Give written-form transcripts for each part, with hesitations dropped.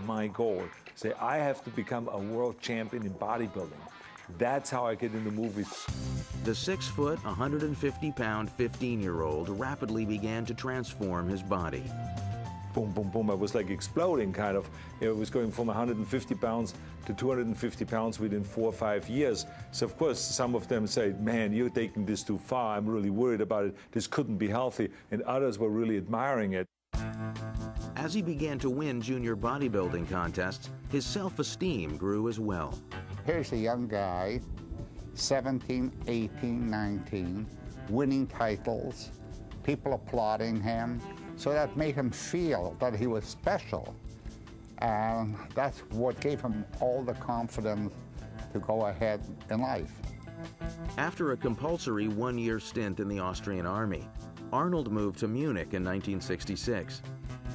my goal. Say, I have to become a world champion in bodybuilding. That's how I get into movies. The 6-foot, 150-pound 15-year-old rapidly began to transform his body. Boom, boom, boom. I was like exploding, kind of. It was going from 150 pounds to 250 pounds within 4 or 5 years. So, of course, some of them say, man, you're taking this too far. I'm really worried about it. This couldn't be healthy. And others were really admiring it. As he began to win junior bodybuilding contests, his self-esteem grew as well. Here's a young guy, 17, 18, 19, winning titles, people applauding him. So that made him feel that he was special. And that's what gave him all the confidence to go ahead in life. After a compulsory 1-year stint in the Austrian army, Arnold moved to Munich in 1966.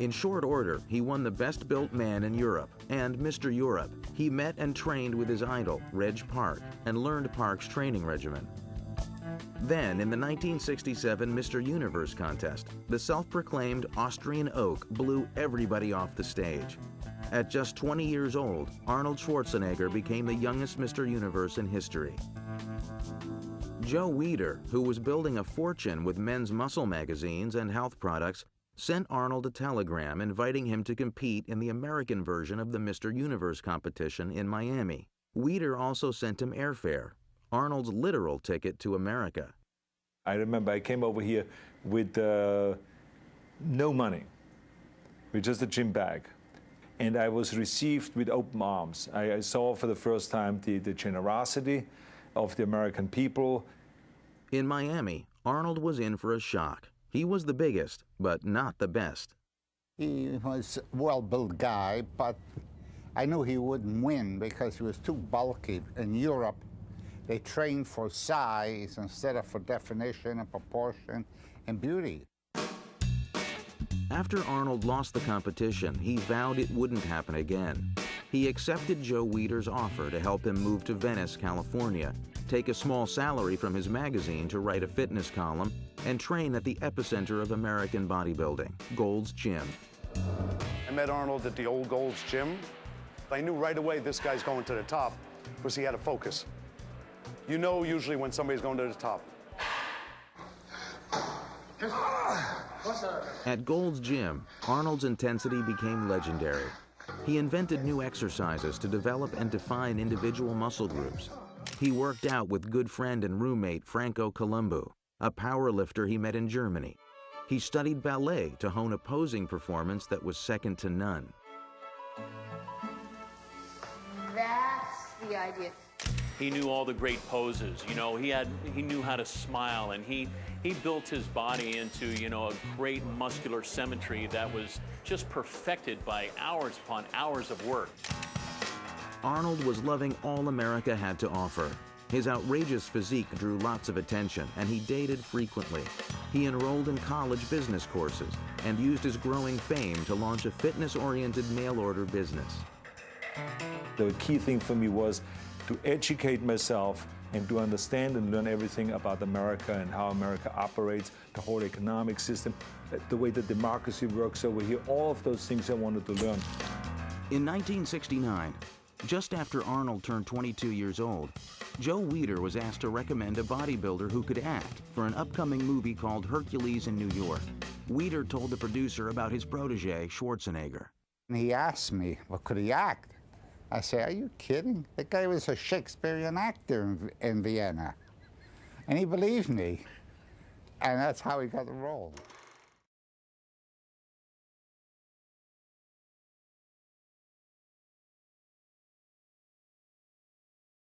In short order, he won the Best Built Man in Europe and Mr. Europe. He met and trained with his idol, Reg Park, and learned Park's training regimen. Then, in the 1967 Mr. Universe contest, the self-proclaimed Austrian oak blew everybody off the stage. At just 20 years old, Arnold Schwarzenegger became the youngest Mr. Universe in history. Joe Weider, who was building a fortune with men's muscle magazines and health products, sent Arnold a telegram inviting him to compete in the American version of the Mr. Universe competition in Miami. Weider also sent him airfare, Arnold's literal ticket to America. I remember I came over here with no money, with just a gym bag. And I was received with open arms. I saw for the first time the generosity of the American people. In Miami, Arnold was in for a shock. He was the biggest, but not the best. He was a well-built guy, but I knew he wouldn't win because he was too bulky. In Europe, they trained for size instead of for definition and proportion and beauty. After Arnold lost the competition, he vowed it wouldn't happen again. He accepted Joe Weider's offer to help him move to Venice, California, take a small salary from his magazine to write a fitness column, and train at the epicenter of American bodybuilding, Gold's Gym. I met Arnold at the old Gold's Gym. I knew right away this guy's going to the top because he had a focus. You know usually when somebody's going to the top. At Gold's Gym, Arnold's intensity became legendary. He invented new exercises to develop and define individual muscle groups. He worked out with good friend and roommate Franco Columbu, a powerlifter he met in Germany. He studied ballet to hone a posing performance that was second to none. That's the idea. He knew all the great poses, you know, he knew how to smile, and he built his body into, you know, a great muscular symmetry that was just perfected by hours upon hours of work. Arnold was loving all America had to offer. His outrageous physique drew lots of attention, and he dated frequently. He enrolled in college business courses and used his growing fame to launch a fitness-oriented mail-order business. The key thing for me was to educate myself and to understand and learn everything about America and how America operates, the whole economic system, the way that democracy works over here, all of those things I wanted to learn. In 1969, just after Arnold turned 22 years old, Joe Weider was asked to recommend a bodybuilder who could act for an upcoming movie called Hercules in New York. Weider told the producer about his protege, Schwarzenegger. And he asked me, well, could he act? I said, are you kidding? The guy was a Shakespearean actor in Vienna. And he believed me. And that's how he got the role.